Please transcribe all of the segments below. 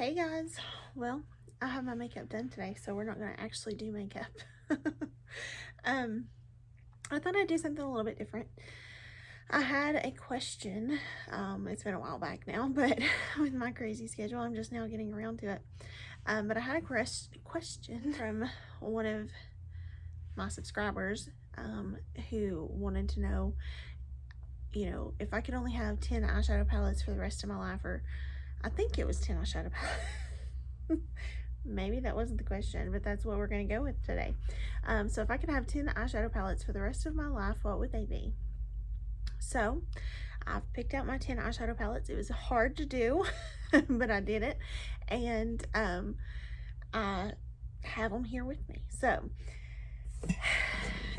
Hey guys, well, I have my makeup done today, so we're not going to actually do makeup. I thought I'd do something a little bit different. I had a question. It's been a while back now, but with my crazy schedule, I'm just now getting around to it. But I had a question from one of my subscribers who wanted to know, if I could only have 10 eyeshadow palettes for the rest of my life, or I think it was 10 eyeshadow palettes. Maybe that wasn't the question, but that's what we're going to go with today. So if I could have 10 eyeshadow palettes for the rest of my life, what would they be? So I've picked out my 10 eyeshadow palettes. It was hard to do, but I did it. And I have them here with me. So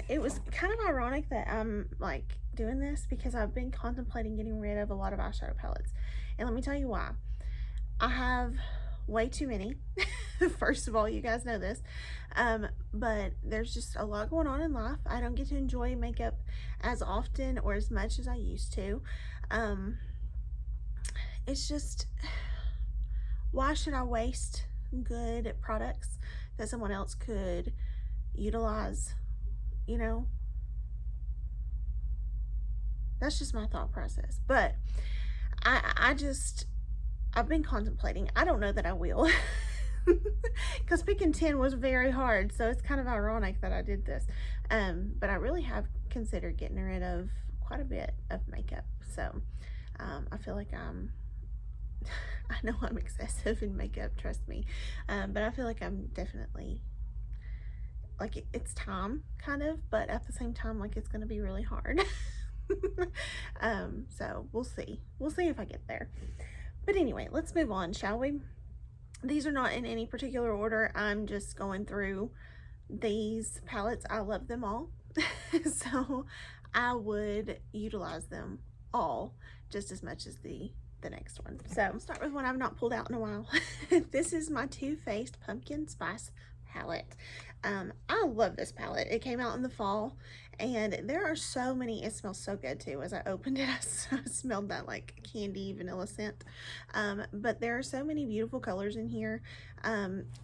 it was kind of ironic that I'm like doing this because I've been contemplating getting rid of a lot of eyeshadow palettes. And let me tell you why. I have way too many. First of all, you guys know this, but there's just a lot going on in life. I don't get to enjoy makeup as often or as much as I used to. It's just, why should I waste good products that someone else could utilize? That's just my thought process. But I've been contemplating. I don't know that I will. Because picking 10 was very hard, so it's kind of ironic that I did this. But I really have considered getting rid of quite a bit of makeup. So I feel like I know I'm excessive in makeup, trust me. But I feel like I'm definitely, like, it's time, kind of, but at the same time, like, it's going to be really hard. So we'll see. We'll see if I get there. But anyway, let's move on, shall we? These are not in any particular order. I'm just going through these palettes. I love them all. So I would utilize them all just as much as the next one. So I'll start with one I've not pulled out in a while. This is my Too Faced Pumpkin Spice palette. I love this palette. It came out in the fall, and there are so many. It smells so good too. As I opened it, I smelled that like candy vanilla scent. But there are so many beautiful colors in here.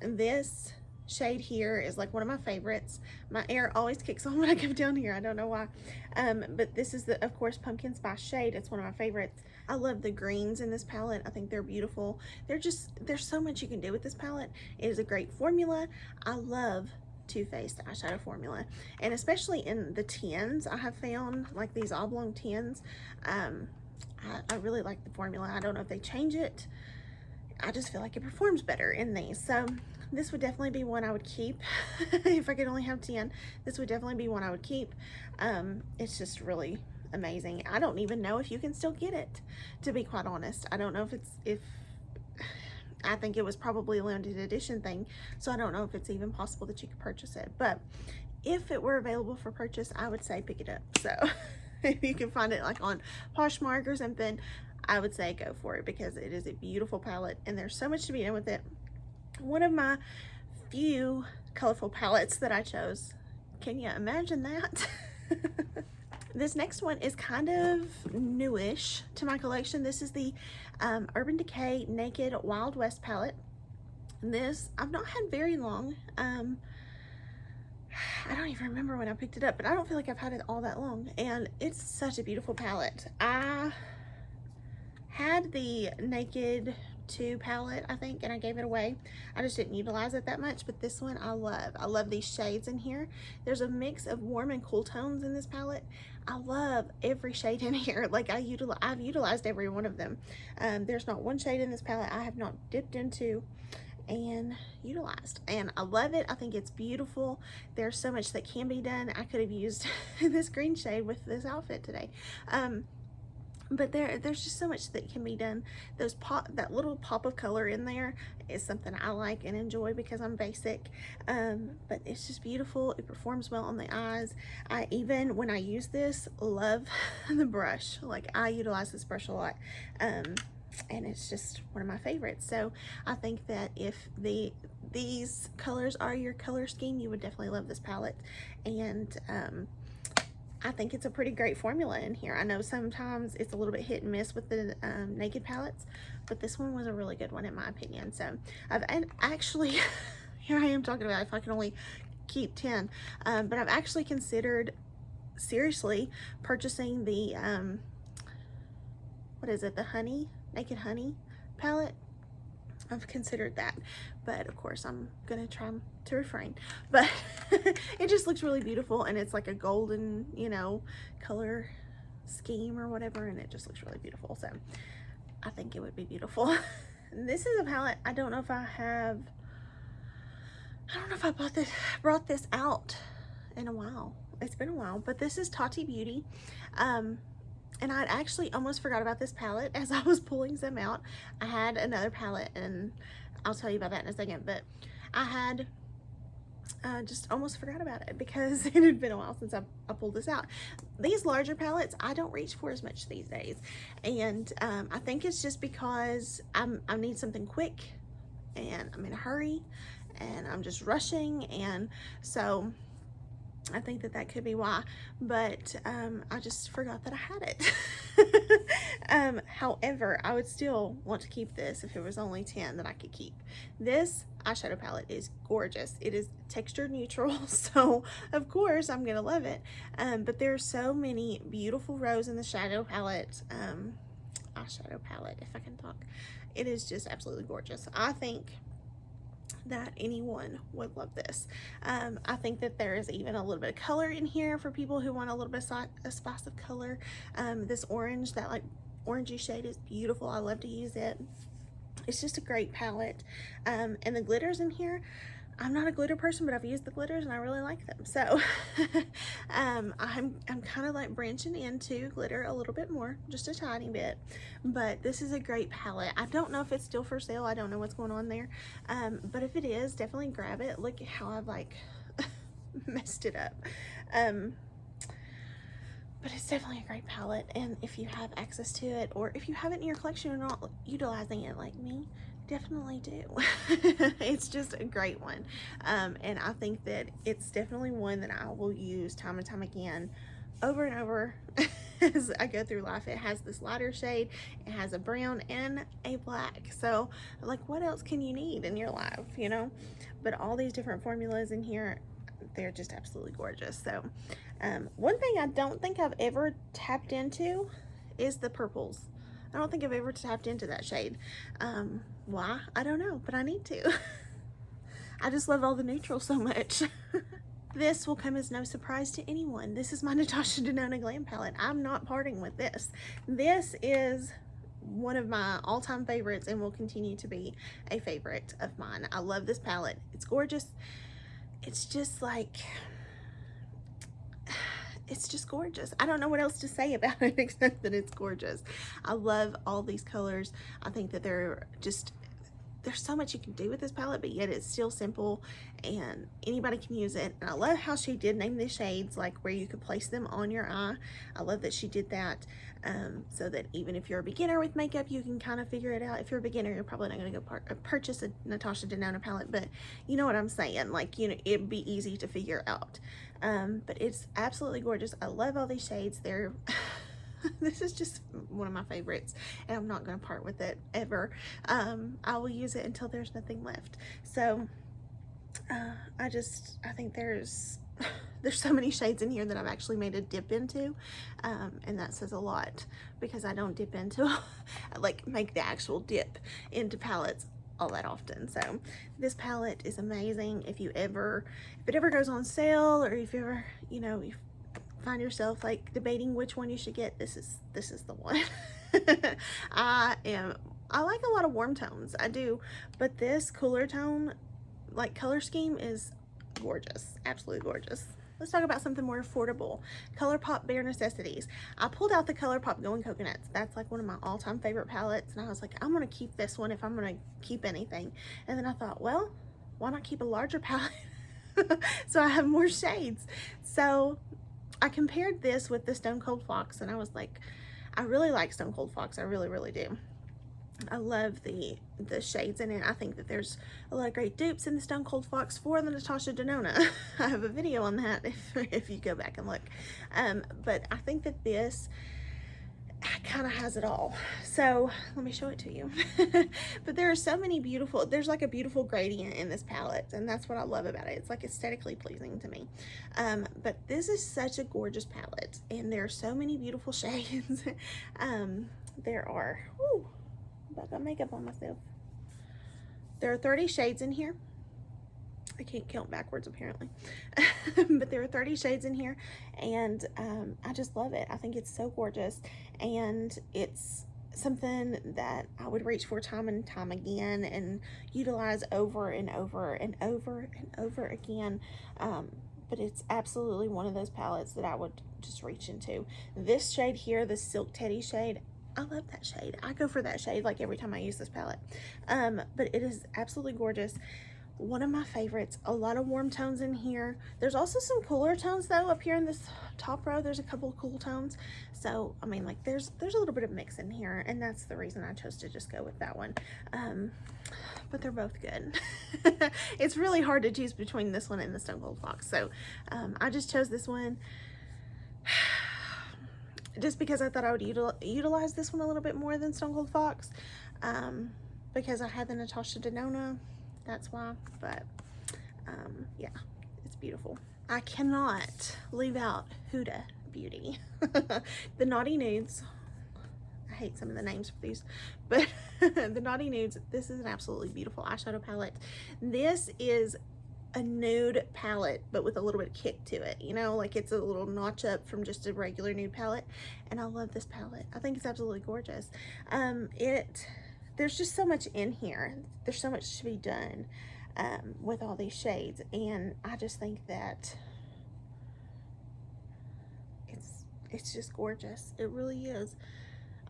This shade here is like one of my favorites. My air always kicks on when I come down here. I don't know why. But this is of course, pumpkin spice shade. It's one of my favorites. I love the greens in this palette. I think they're beautiful. There's so much you can do with this palette. It is a great formula. I love Too Faced eyeshadow formula, and especially in the tins, I have found, like these oblong tins. I really like the formula. I don't know if they change it. I just feel like it performs better in these. So this would definitely be one I would keep. If I could only have 10, this would definitely be one I would keep. It's just really amazing. I don't even know if you can still get it, to be quite honest. I don't know if I think it was probably a limited edition thing, so I don't know if it's even possible that you could purchase it. But if it were available for purchase, I would say pick it up. So if you can find it like on Poshmark or something, I would say go for it, because it is a beautiful palette and there's so much to be done with it. One of my few colorful palettes that I chose. Can you imagine that? This next one is kind of newish to my collection. This is the Urban Decay Naked Wild West palette. And this I've not had very long. I don't even remember when I picked it up, but I don't feel like I've had it all that long. And it's such a beautiful palette. I had the Naked 2 palette, I think, and I gave it away. I just didn't utilize it that much, but this one I love. I love these shades in here. There's a mix of warm and cool tones in this palette. I love every shade in here. Like, I've utilized every one of them. There's not one shade in this palette I have not dipped into and utilized, and I love it. I think it's beautiful. There's so much that can be done. I could have used this green shade with this outfit today. But there's just so much that can be done. That little pop of color in there is something I like and enjoy because I'm basic. But it's just beautiful. It performs well on the eyes. I even, when I use this, love the brush. Like, I utilize this brush a lot. And it's just one of my favorites. So I think that if these colors are your color scheme, you would definitely love this palette. And I think it's a pretty great formula in here. I know sometimes it's a little bit hit and miss with the Naked palettes, but this one was a really good one in my opinion. So and actually, here I am talking about if I can only keep 10, but I've actually considered seriously purchasing the, what is it, the Honey, Naked Honey palette. I've considered that, but of course I'm gonna try to refrain. But it just looks really beautiful, and it's like a golden, you know, color scheme or whatever, and it just looks really beautiful. So I think it would be beautiful. This is a palette I don't know if I brought this out in a while. It's been a while, but this is Tati Beauty. And I'd actually almost forgot about this palette as I was pulling some out. I had another palette, and I'll tell you about that in a second, but I had just almost forgot about it because it had been a while since I pulled this out. These larger palettes I don't reach for as much these days, and I think it's just because I need something quick, and I'm in a hurry, and I'm just rushing, and so I think that could be why, but I just forgot that I had it. However, I would still want to keep this if it was only 10 that I could keep. This eyeshadow palette is gorgeous. It is texture neutral, so of course I'm gonna love it. But there's so many beautiful rows in the shadow palette, eyeshadow palette, if I can talk. It is just absolutely gorgeous. I think that anyone would love this. I think that there is even a little bit of color in here for people who want a little bit of a spice of color. This orange, that like orangey shade, is beautiful. I love to use it. It's just a great palette. And the glitters in here, I'm not a glitter person, but I've used the glitters and I really like them. So I'm kind of like branching into glitter a little bit more, just a tiny bit. But this is a great palette. I don't know if it's still for sale. I don't know what's going on there. But if it is, definitely grab it. Look at how I've like messed it up. But it's definitely a great palette, and if you have access to it, or if you have it in your collection and not utilizing it like me, definitely do. It's just a great one, and I think that it's definitely one that I will use time and time again, over and over as I go through life. It has this lighter shade, it has a brown and a black, so like what else can you need in your life, you know? But all these different formulas in here, they're just absolutely gorgeous. So one thing I don't think I've ever tapped into is the purples. I don't think I've ever tapped into that shade. Why? I don't know, but I need to. I just love all the neutrals so much. This will come as no surprise to anyone. This is my Natasha Denona Glam palette. I'm not parting with this. This is one of my all-time favorites and will continue to be a favorite of mine. I love this palette. It's gorgeous. It's just like, it's just gorgeous. I don't know what else to say about it except that it's gorgeous. I love all these colors. I think that they're just, there's so much you can do with this palette, but yet it's still simple and anybody can use it. And I love how she did name the shades, like where you could place them on your eye. I love that she did that, so that even if you're a beginner with makeup, you can kind of figure it out. If you're a beginner, you're probably not going to go purchase a Natasha Denona palette, but you know what I'm saying, like, you know, it'd be easy to figure out. But it's absolutely gorgeous. I love all these shades. They're this is just one of my favorites, and I'm not going to part with it ever. I will use it until there's nothing left. So I think there's so many shades in here that I've actually made a dip into, and that says a lot because I don't dip into like make the actual dip into palettes all that often. So this palette is amazing. If it ever goes on sale, or if you ever, you know, you find yourself like debating which one you should get, this is the one. I like a lot of warm tones, I do, but this cooler tone, like color scheme, is gorgeous, absolutely gorgeous. Let's talk about something more affordable. Colourpop Bare Necessities. I pulled out the Colourpop Going Coconuts. That's like one of my all-time favorite palettes, and I was like, I'm gonna keep this one if I'm gonna keep anything. And then I thought, well, why not keep a larger palette so I have more shades? So I compared this with the Stone Cold Fox, and I was like, I really like Stone Cold Fox, I really do. I love the shades in it. I think that there's a lot of great dupes in the Stone Cold Fox for the Natasha Denona. I have a video on that if you go back and look. But I think that this kind of has it all. So let me show it to you. But there are so many beautiful, there's like a beautiful gradient in this palette, and that's what I love about it. It's like aesthetically pleasing to me. But this is such a gorgeous palette, and there are so many beautiful shades. There are, whoo, I got makeup on myself. There are 30 shades in here. I can't count backwards apparently. But there are 30 shades in here, and I just love it. I think it's so gorgeous, and it's something that I would reach for time and time again and utilize over and over and over and over again. But it's absolutely one of those palettes that I would just reach into. This shade here, the Silk Teddy shade, I love that shade. I go for that shade like every time I use this palette. But it is absolutely gorgeous. One of my favorites. A lot of warm tones in here. There's also some cooler tones though up here in this top row. There's a couple of cool tones. So I mean, like there's a little bit of mix in here, and that's the reason I chose to just go with that one. But they're both good. It's really hard to choose between this one and the Stone Cold Fox. So I just chose this one. Just because I thought I would utilize this one a little bit more than Stone Cold Fox, because I had the Natasha Denona, that's why. But yeah, it's beautiful. I cannot leave out Huda Beauty. The Naughty Nudes, I hate some of the names for these, but the Naughty Nudes, this is an absolutely beautiful eyeshadow palette. This is a nude palette, but with a little bit of kick to it, you know, like it's a little notch up from just a regular nude palette, and I love this palette. I think it's absolutely gorgeous. There's just so much in here. There's so much to be done with all these shades, and I just think that it's just gorgeous. It really is.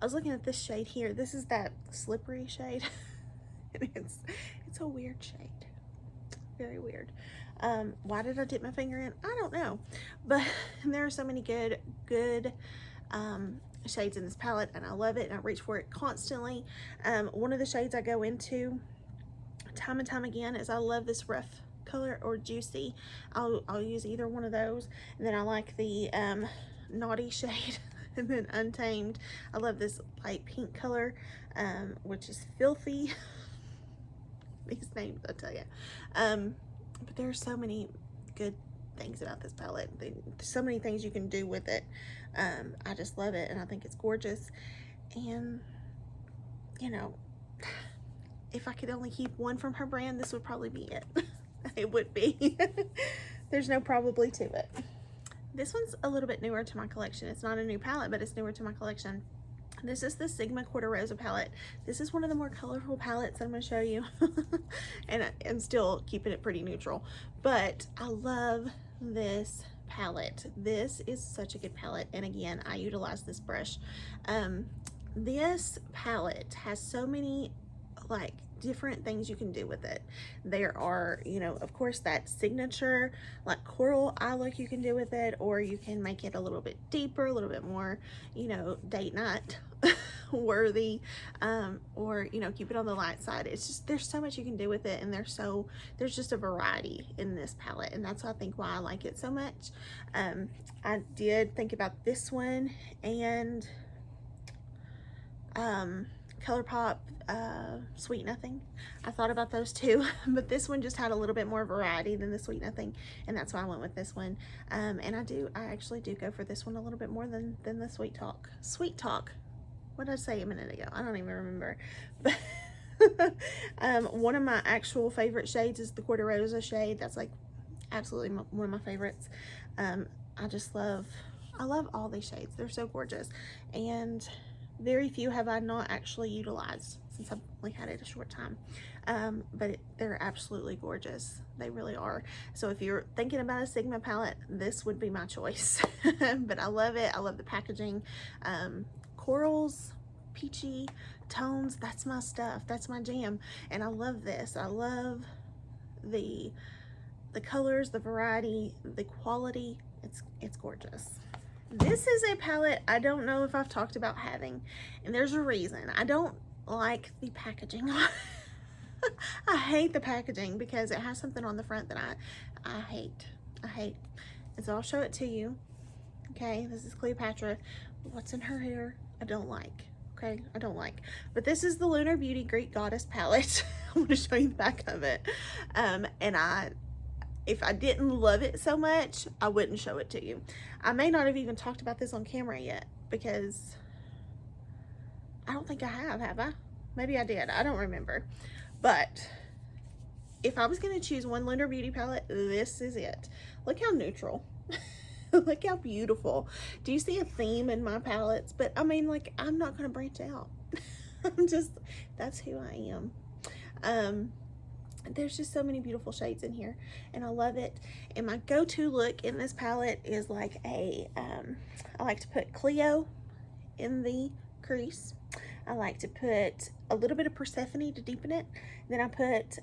I was looking at this shade here. This is that slippery shade. And it's a weird shade. Very weird. Why did I dip my finger in? I don't know. But there are so many good shades in this palette, and I love it, and I reach for it constantly. One of the shades I go into time and time again is I love this rough color or juicy. I'll use either one of those. And then I like the naughty shade, and then Untamed. I love this light pink color, which is filthy. These names, I tell you. But there are so many good things about this palette. There's so many things you can do with it. I just love it, and I think it's gorgeous. And you know, if I could only keep one from her brand, this would probably be it. It would be. There's no probably to it. This one's a little bit newer to my collection. It's not a new palette, but it's newer to my collection. This is the Sigma Quarter Rosa palette. This is one of the more colorful palettes that I'm going to show you. and still keeping it pretty neutral. But I love this palette. This is such a good palette. And again, I utilize this brush. This palette has so many like different things you can do with it. There are, you know, of course, that signature like coral eye look you can do with it, or you can make it a little bit deeper, a little bit more, you know, date night worthy, or, you know, keep it on the light side. It's just, there's so much you can do with it, and there's just a variety in this palette, and that's I think why I like it so much. I did think about this one and Colourpop Sweet Nothing. I thought about those too, but this one just had a little bit more variety than the Sweet Nothing, and that's why I went with this one. And I actually do go for this one a little bit more than the Sweet Talk. Sweet Talk. What did I say a minute ago? I don't even remember. But one of my actual favorite shades is the Quarter Rosa shade. That's like absolutely one of my favorites. I love all these shades. They're so gorgeous, and very few have I not actually utilized since I've only had it a short time. But they're absolutely gorgeous. They really are. So if you're thinking about a Sigma palette, this would be my choice. But I love it. I love the packaging. Corals, peachy tones, that's my stuff. That's my jam. And I love this. I love the colors, the variety, the quality. It's gorgeous. This is a palette I don't know if I've talked about having, and there's a reason. I don't like the packaging. I hate the packaging because it has something on the front that I hate. I hate. And so I'll show it to you. Okay, this is Cleopatra. What's in her hair, I don't like. Okay, I don't like. But this is the Lunar Beauty Greek Goddess palette. I'm going to show you the back of it. And if I didn't love it so much, I wouldn't show it to you. I may not have even talked about this on camera yet because I don't think I have I? Maybe I did. I don't remember. But if I was going to choose one Lunar Beauty palette, this is it. Look how neutral. Look how beautiful. Do you see a theme in my palettes? But I mean, like, I'm not going to branch out. That's who I am. There's just so many beautiful shades in here and I love it. And my go-to look in this palette is like I like to put Cleo in the crease. I like to put a little bit of Persephone to deepen it. Then I put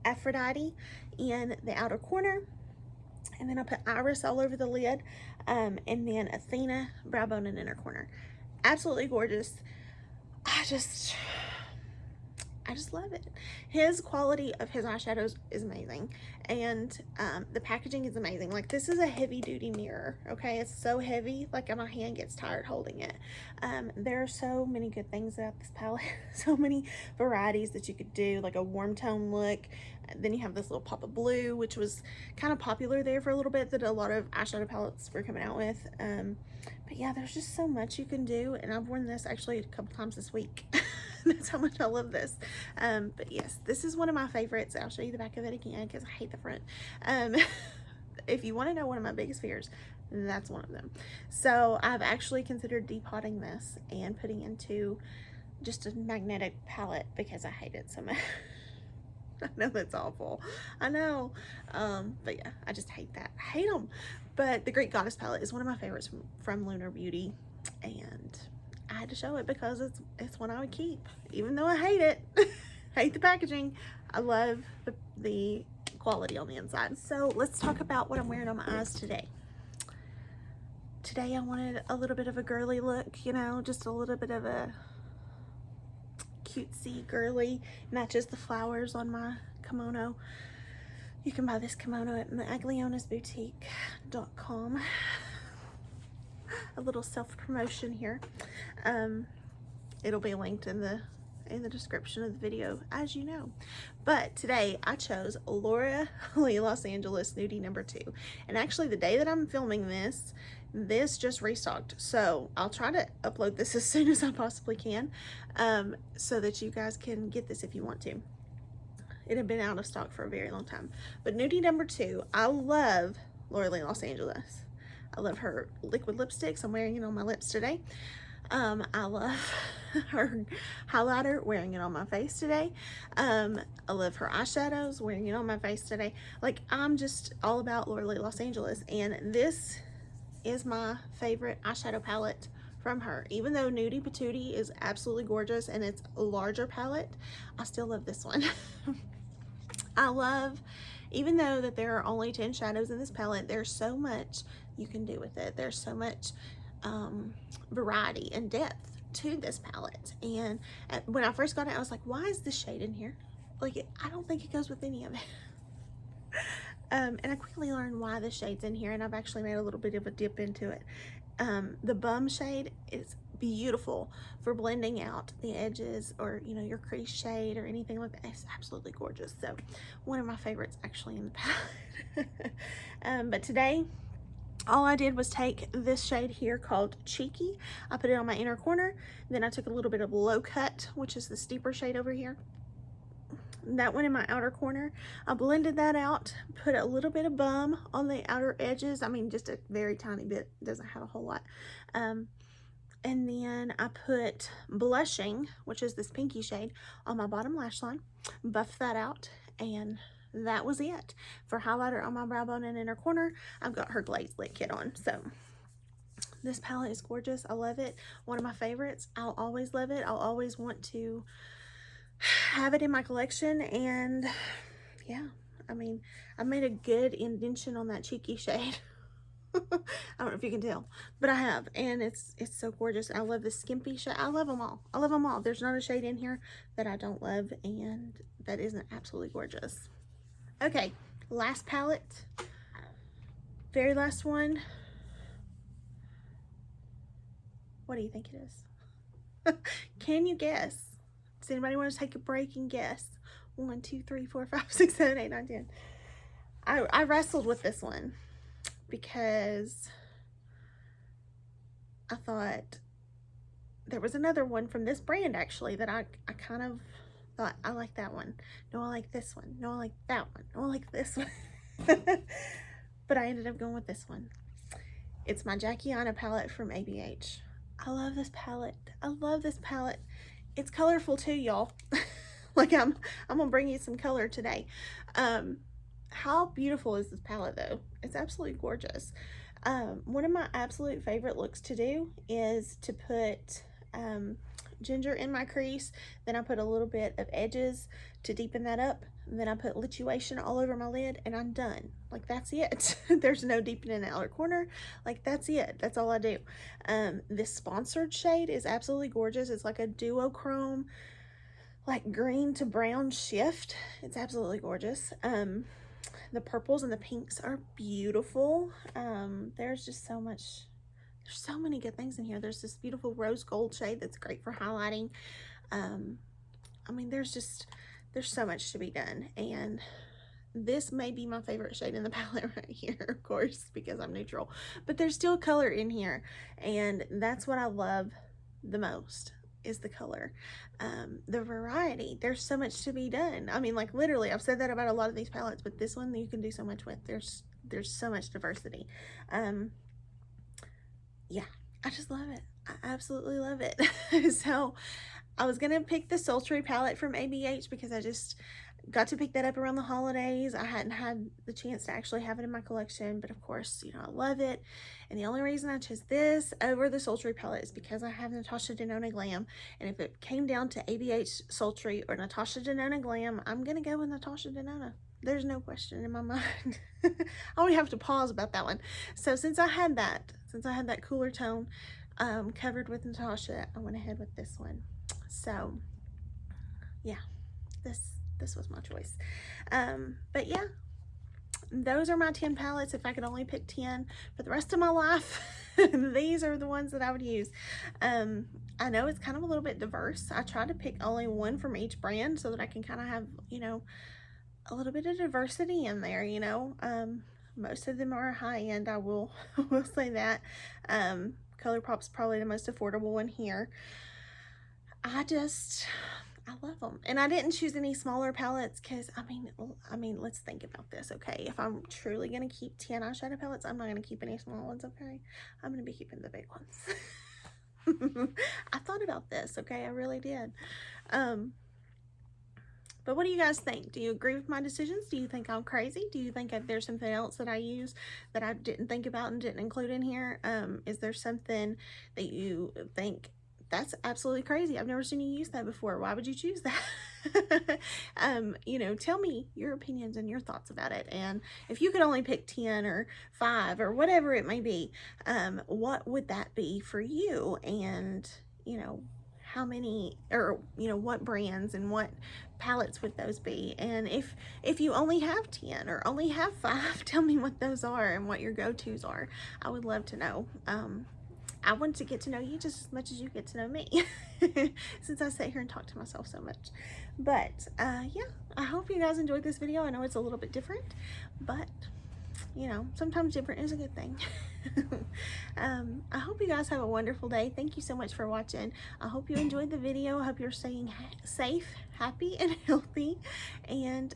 Aphrodite in the outer corner. And then I put Iris all over the lid. And then Athena, brow bone, and inner corner. Absolutely gorgeous. I just love it. His quality of his eyeshadows is amazing. And the packaging is amazing. Like, this is a heavy duty mirror, okay? It's so heavy, like my hand gets tired holding it. There are so many good things about this palette. So many varieties that you could do, like a warm tone look. Then you have this little pop of blue, which was kind of popular there for a little bit, that a lot of eyeshadow palettes were coming out with. But yeah, there's just so much you can do. And I've worn this actually a couple times this week. That's how much I love this. But yes, this is one of my favorites. I'll show you the back of it again because I hate the front. If you want to know one of my biggest fears, that's one of them. So I've actually considered depotting this and putting into just a magnetic palette because I hate it so much. I know that's awful. I know. But yeah, I just hate that. I hate them. But the Greek Goddess palette is one of my favorites from Lunar Beauty. And I had to show it because it's one I would keep. Even though I hate it. Hate the packaging. I love the quality on the inside. So let's talk about what I'm wearing on my eyes today. Today I wanted a little bit of a girly look, you know, just a little bit of a cutesy girly. Matches the flowers on my kimono. You can buy this kimono at maglionasboutique.com. A little self-promotion here. It'll be linked in the description of the video, as you know. But today I chose Laura Lee Los Angeles Nudie number 2. And actually the day that I'm filming this just restocked. So I'll try to upload this as soon as I possibly can, so that you guys can get this if you want to. It had been out of stock for a very long time. But Nudie number 2, I love Laura Lee Los Angeles. I love her liquid lipsticks. I'm wearing it on my lips today. I love her highlighter, wearing it on my face today. I love her eyeshadows, wearing it on my face today. Like, I'm just all about Laura Lee Los Angeles, and this is my favorite eyeshadow palette from her. Even though Nudie Patootie is absolutely gorgeous and it's a larger palette, I still love this one. I love, even though that there are only 10 shadows in this palette, there's so much you can do with it. There's so much variety and depth to this palette. And when I first got it, I was like, why is this shade in here? Like, I don't think it goes with any of it. And I quickly learned why the shade's in here, and I've actually made a little bit of a dip into it. The Bum shade is beautiful for blending out the edges, or, you know, your crease shade or anything like that. It's absolutely gorgeous. So one of my favorites actually in the palette. But today, all I did was take this shade here called Cheeky. I put it on my inner corner. Then I took a little bit of Low Cut, which is the steeper shade over here. That one in my outer corner. I blended that out, put a little bit of Bum on the outer edges. I mean, just a very tiny bit, doesn't have a whole lot. And then I put Blushing, which is this pinky shade, on my bottom lash line, buffed that out, and that was it. For highlighter on my brow bone and inner corner, I've got her Glazed Lip Kit on. So this palette is gorgeous. I love it. One of my favorites. I'll always love it. I'll always want to have it in my collection. And yeah, I mean, I made a good indentation on that Cheeky shade. I don't know if you can tell, but I have, and it's so gorgeous. I love the skimpy shade. I love them all. I love them all. There's not a shade in here that I don't love, and that isn't absolutely gorgeous. Okay, last palette. Very last one. What do you think it is? Can you guess? Does anybody want to take a break and guess? 1, 2, 3, 4, 5, 6, 7, 8, 9, 10. I wrestled with this one because I thought there was another one from this brand actually that I kind of thought, I like that one. No, I like this one. No, I like that one. No, I like this one. But I ended up going with this one. It's my Jackiana palette from ABH. I love this palette. I love this palette. It's colorful too, y'all. Like I'm gonna bring you some color today. How beautiful is this palette though? It's absolutely gorgeous. One of my absolute favorite looks to do is to put ginger in my crease, then I put a little bit of edges to deepen that up, and then I put lituation all over my lid, and I'm done. Like, that's it. There's no deepening in the outer corner. Like, that's it. That's all I do. This sponsored shade is absolutely gorgeous. It's like a duochrome, like green to brown shift. It's absolutely gorgeous. The purples and the pinks are beautiful. There's just so much. There's so many good things in here. There's this beautiful rose gold shade that's great for highlighting. I mean, there's so much to be done. And this may be my favorite shade in the palette right here, of course, because I'm neutral. But there's still color in here. And that's what I love the most, is the color. The variety. There's so much to be done. I mean, like, literally, I've said that about a lot of these palettes, but this one you can do so much with. There's so much diversity. Yeah, I just love it. I absolutely love it. So I was gonna pick the Sultry palette from ABH because I just got to pick that up around the holidays. I hadn't had the chance to actually have it in my collection, but of course, you know, I love it. And the only reason I chose this over the Sultry palette is because I have Natasha Denona Glam. And if it came down to ABH Sultry or Natasha Denona Glam, I'm gonna go with Natasha Denona. There's no question in my mind. I only have to pause about that one. So since I had that cooler tone covered with Natasha, I went ahead with this one. So yeah, this was my choice. But yeah, those are my 10 palettes. If I could only pick 10 for the rest of my life, these are the ones that I would use. I know it's kind of a little bit diverse. I try to pick only one from each brand so that I can kind of have, you know, a little bit of diversity in there, you know. Most of them are high end, I will say that. Colourpop's probably the most affordable one here. I love them. And I didn't choose any smaller palettes because, I mean, let's think about this, okay? If I'm truly going to keep 10 eyeshadow palettes, I'm not going to keep any small ones, okay? I'm going to be keeping the big ones. I thought about this, okay? I really did. But what do you guys think? Do you agree with my decisions? Do you think I'm crazy? Do you think that there's something else that I use that I didn't think about and didn't include in here? Is there something that you think, that's absolutely crazy, I've never seen you use that before, why would you choose that? You know, tell me your opinions and your thoughts about it. And if you could only pick 10 or 5 or whatever it may be, what would that be for you? And, you know, how many, or, you know, what brands and what palettes would those be? And if you only have 10 or only have 5, tell me what those are and what your go-tos are. I would love to know. I want to get to know you just as much as you get to know me, since I sit here and talk to myself so much. But yeah, I hope you guys enjoyed this video. I know it's a little bit different, but you know, sometimes different is a good thing. I hope you guys have a wonderful day. Thank you so much for watching. I hope you enjoyed the video. I hope you're staying safe, happy, and healthy. And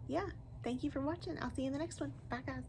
yeah, thank you for watching. I'll see you in the next one. Bye, guys.